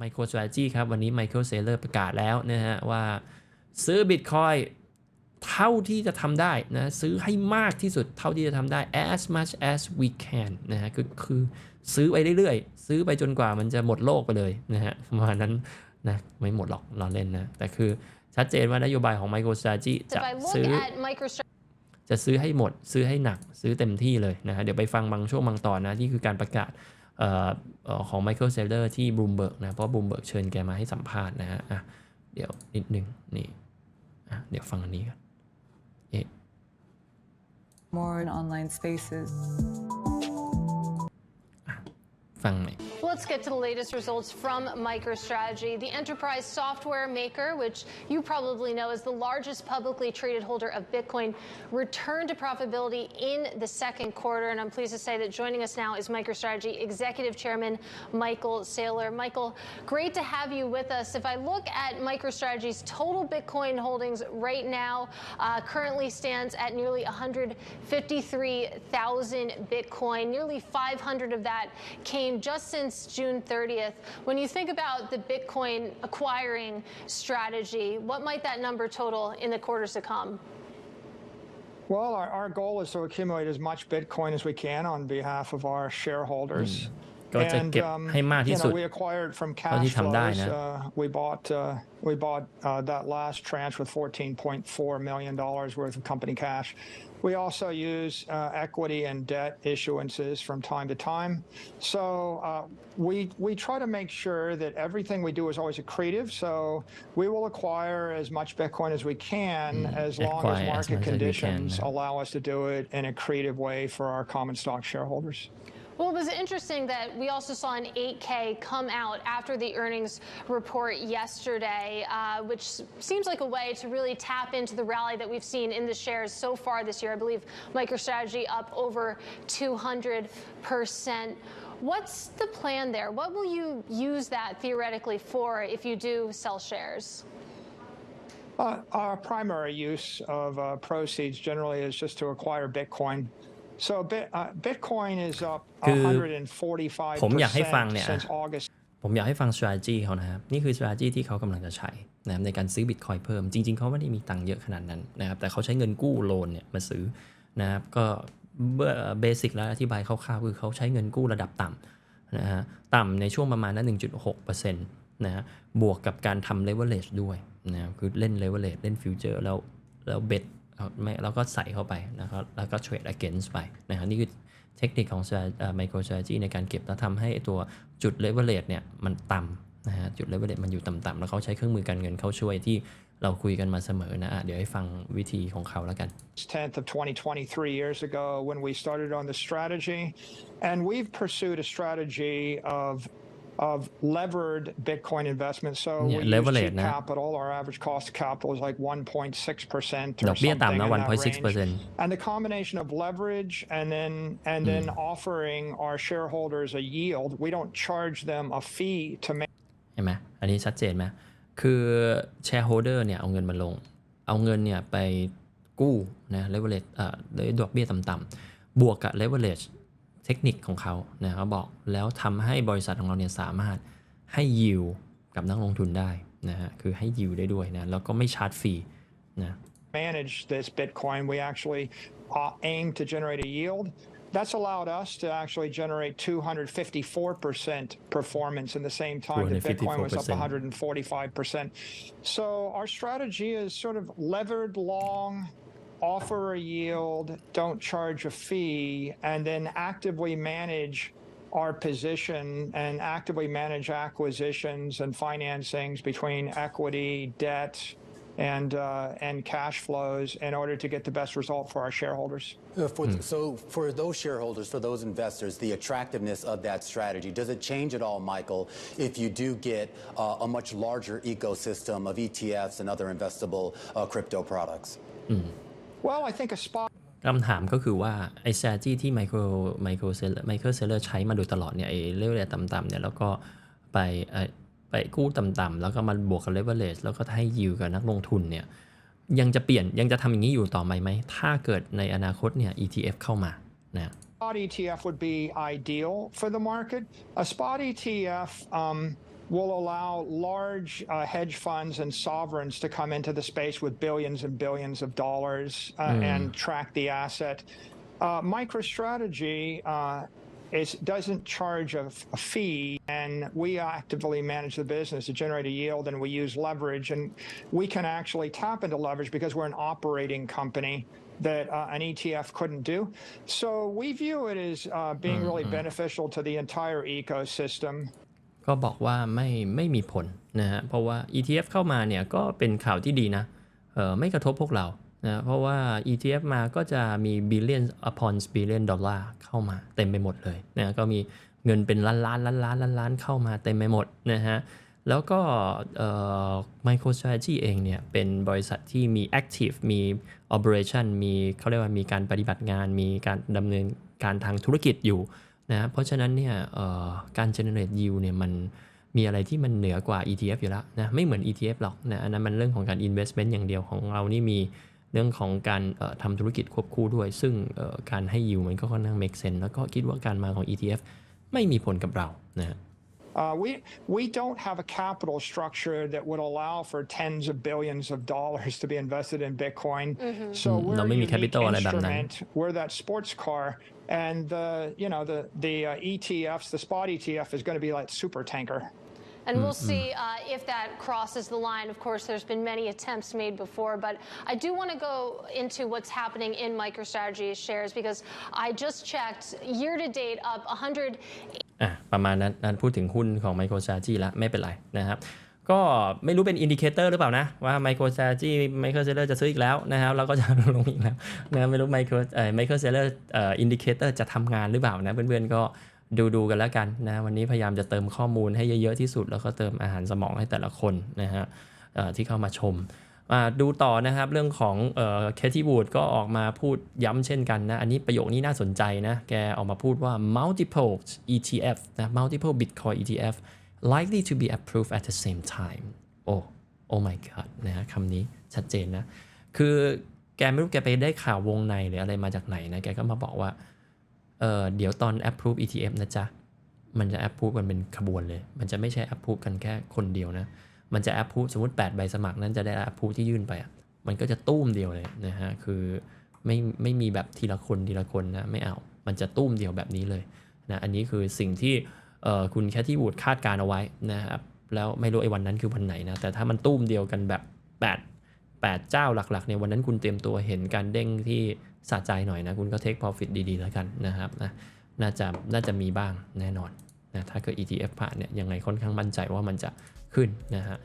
MicroStrategy ครับวันนี้ Michael Saylor ประกาศแล้วนะฮะว่าซื้อ Bitcoin เท่าที่จะทำได้นะซื้อให้มากที่สุดเท่าที่จะทำได้ as much as we can นะฮะคือซื้อไปเรื่อยๆซื้อไปจนกว่ามันจะหมดโลกไปเลยนะฮะประมาณนั้นนะไม่หมดหรอกเราเล่นนะแต่คือชัดเจนว่านโยบายของ MicroStrategy จะซื้อให้หมดซื้อให้หนักซื้อเต็มที่เลยนะฮะเดี๋ยวไปฟังบางช่วงบางตอนนะที่คือการประกาศของ Michael Saylor ที่ Bloomberg นะเพราะ Bloomberg เชิญแกมาให้สัมภาษณ์นะฮะเดี๋ยวนิดนึงนี่เดี๋ยวฟังอันนี้กันmore in online spacesฟังไหม Let's get to the latest results from MicroStrategy. The enterprise software maker, which you probably know is the largest publicly traded holder of Bitcoin, returned to profitability in the second quarter. And I'm pleased to say that joining us now is MicroStrategy Executive Chairman Michael Saylor. Michael, great to have you with us. If I look at MicroStrategy's total Bitcoin holdings right now, currently stands at nearly 153,000 Bitcoin. Nearly 500 of that came just since June 30th. When you think about the Bitcoin acquiring strategy, what might that number total in the quarters to come? Well, our goal is to accumulate as much Bitcoin as we can on behalf of our shareholders. ก็จะเก็บให้มากที่สุด we acquired from cash flows. We bought that last tranche with $14.4 million worth of company cash. We also use equity and debt issuances from time to time. So we try to make sure that everything we do is always accretive. So we will acquire as much Bitcoin as we can as long as market conditions allow us to do it in a creative way for our common stock shareholders. Well, it was interesting that we also saw an 8K come out after the earnings report yesterday, which seems like a way to really tap into the rally that we've seen in the shares so far this year. I believe MicroStrategy up over 200%. What's the plan there? What will you use that theoretically for if you do sell shares? Our primary use of proceeds generally is just to acquire Bitcoin. So Bitcoin is up 145% ผมอยากให้ฟังเนี่ย since August. ผมอยากให้ฟัง strategy เขานะครับนี่คือ strategy ที่เขากำลังจะใช้นะครับในการซื้อ Bitcoin เพิ่มจริงๆเขาไม่ได้มีตังค์เยอะขนาดนั้นนะครับแต่เขาใช้เงินกู้โลนเนี่ยมาซื้อนะครับก็เบสิกแล้วอธิบายคร่าวๆคือเขาใช้เงินกู้ระดับต่ำนะฮะต่ำในช่วงประมาณนั้น 1.6% นะฮะบวกกับการทำ leverage ด้วยนะครับคือเล่น leverage เล่น future แล้วเบ็ดแล้วก็ใส่เข้าไปนะครับแล้วก็ trade against ไปนะครับนี่คือเทคนิคของ MicroStrategy ในการเก็บแล้วทำให้ตัวจุด leverage เนี่ยมันต่ำนะฮะจุด leverage มันอยู่ต่ำๆแล้วเขาใช้เครื่องมือการเงินเข้าช่วยที่เราคุยกันมาเสมอนะเดี๋ยวให้ฟังวิธีของเขาแล้วกัน 10th of 2023 years ago when we started on the strategy and we've pursued a strategy of levered Bitcoin investments. So we use cheap capital. Our average cost of capital is like 1.6% or something in that range. And the combination of leverage and then offering our shareholders a yield, we don't charge them a fee to make. เห็นไหมอันนี้ชัดเจนไหมคือ shareholder เนี่ยเอาเงินมาลงเอาเงินเนี่ยไปกู้นะ leverage ด้วยดอกเบี้ยต่ำๆบวกกับ leverageเทคนิคของเขานะเขาบอกแล้วทำให้บริษัทของเราเนี่ยสามารถให้ yield กับนักลงทุนได้นะฮะคือให้ yield ได้ด้วยนะแล้วก็ไม่ชาร์จฟรีนะ manage this Bitcoin we actually aim to generate a yield that's allowed us to actually generate 254% performance in the same time that Bitcoin was up 145%. So our strategy is sort of levered long offer a yield, don't charge a fee, and then actively manage our position and actively manage acquisitions and financings between equity, debt, and cash flows in order to get the best result for our shareholders. So for those shareholders, for those investors, the attractiveness of that strategy, does it change at all, Michael, if you do get a much larger ecosystem of ETFs and other investable crypto products? Well, I think a spot คำถามก็คือว่าไอ้ strategy ที่ Michael Saylor ใช้มาโดยตลอดเนี่ยไอ้ leverage ต่ำๆเนี่ยแล้วก็ไปกู้ต่ำๆแล้วก็มาบวกกับ leverage แล้วก็ให้ yield กับนักลงทุนเนี่ยยังจะทำอย่างนี้อยู่ต่อไปไหมถ้าเกิดในอนาคตเนี่ย ETF เข้ามานะ Spot ETF would be ideal for the market. A spot ETF will allow large hedge funds and sovereigns to come into the space with billions and billions of dollars and track the asset. MicroStrategy doesn't charge a fee, and we actively manage the business to generate a yield, and we use leverage, and we can actually tap into leverage because we're an operating company that an ETF couldn't do. So we view it as being really beneficial to the entire ecosystem. ก็บอกว่าไม่มีผลนะฮะเพราะว่า ETF เข้ามาเนี่ยก็เป็นข่าวที่ดีนะไม่กระทบพวกเรานะเพราะว่า ETF มาก็จะมี billion upon billion dollar เข้ามาเต็มไปหมดเลยนะก็มีเงินเป็นล้านเข้ามาเต็มไปหมดนะฮะแล้วก็MicroStrategy เองเนี่ยเป็นบริษัทที่มี active มี operation มีเขาเรียกว่ามีการปฏิบัติงานมีการดำเนินการทางธุรกิจอยู่นะเพราะฉะนั้นเนี่ยการ generate yield เนี่ยมันมีอะไรที่มันเหนือกว่า ETF อยู่แล้วนะไม่เหมือน ETF หรอกนะอันนั้นมันเรื่องของการ investment อย่างเดียวของเรานี่มีเรื่องของการทำธุรกิจควบคู่ด้วยซึ่งการให้ yield มันก็ค่อนข้าง make sense แล้วก็คิดว่าการมาของ ETF ไม่มีผลกับเรานะ We don't have a capital structure that would allow for tens of billions of dollars to be invested in Bitcoin. So we're a unique instrument. We're that sports car, and the ETFs, the spot ETF, is going to be like super tanker. And we'll see if that crosses the line. Of course, there's been many attempts made before, but I do want to go into what's happening in MicroStrategy shares because I just checked year to date up 100. ประมาณนั้นพูดถึงหุ้นของ MicroStrategy แล้วไม่เป็นไรนะครับก็ไม่รู้เป็นอินดิเคเตอร์หรือเปล่านะว่า MicroStrategy Saylor จะซื้ออีกแล้วนะครับแล้วก็จะลงอีกแล้วนะไม่รู้Saylorอินดิเคเตอร์จะทำงานหรือเปล่านะเพื่อนๆก็ดูกันแล้วกันนะวันนี้พยายามจะเติมข้อมูลให้เยอะๆที่สุดแล้วก็เติมอาหารสมองให้แต่ละคนนะฮะที่เข้ามาชมดูต่อนะครับเรื่องของเคที่วูดก็ออกมาพูดย้ำเช่นกันนะอันนี้ประโยคนี้น่าสนใจนะแกออกมาพูดว่า multiple ETF นะ multiple Bitcoin ETF likely to be approved at the same time oh my god นะฮะคำนี้ชัดเจนนะคือแกไม่รู้แกไปได้ข่าววงในหรืออะไรมาจากไหนนะแกก็มาบอกว่าเดี๋ยวตอน approve ETF นะจ๊ะมันจะ approve กันเป็นขบวนเลยมันจะไม่ใช่ approve กันแค่คนเดียวนะมันจะ approve สมมุติ8ใบสมัครนั้นจะได้ approve ที่ยื่นไปมันก็จะตุ้มเดียวเลยนะฮะคือไม่มีแบบทีละคนนะไม่เอามันจะตุ้มเดียวแบบนี้เลยนะอันนี้คือสิ่งที่คุณแคทตี้วูดคาดการเอาไว้นะครับแล้วไม่รู้ไอ้วันนั้นคือวันไหนนะแต่ถ้ามันตุ้มเดียวกันแบบ8เจ้าหลักๆเนี่ยวันนั้นคุณเตรียมตัวเห็นการเด้งที่สะใจหน่อยนะคุณก็ take profit ดีๆแล้วกันนะครับนะน่าจะมีบ้างแน่นอนนะถ้าเกิด ETF ผ่านเนี่ยยังไงค่อนข้างมั่นใจว่ามันจะขึ้นนะฮะ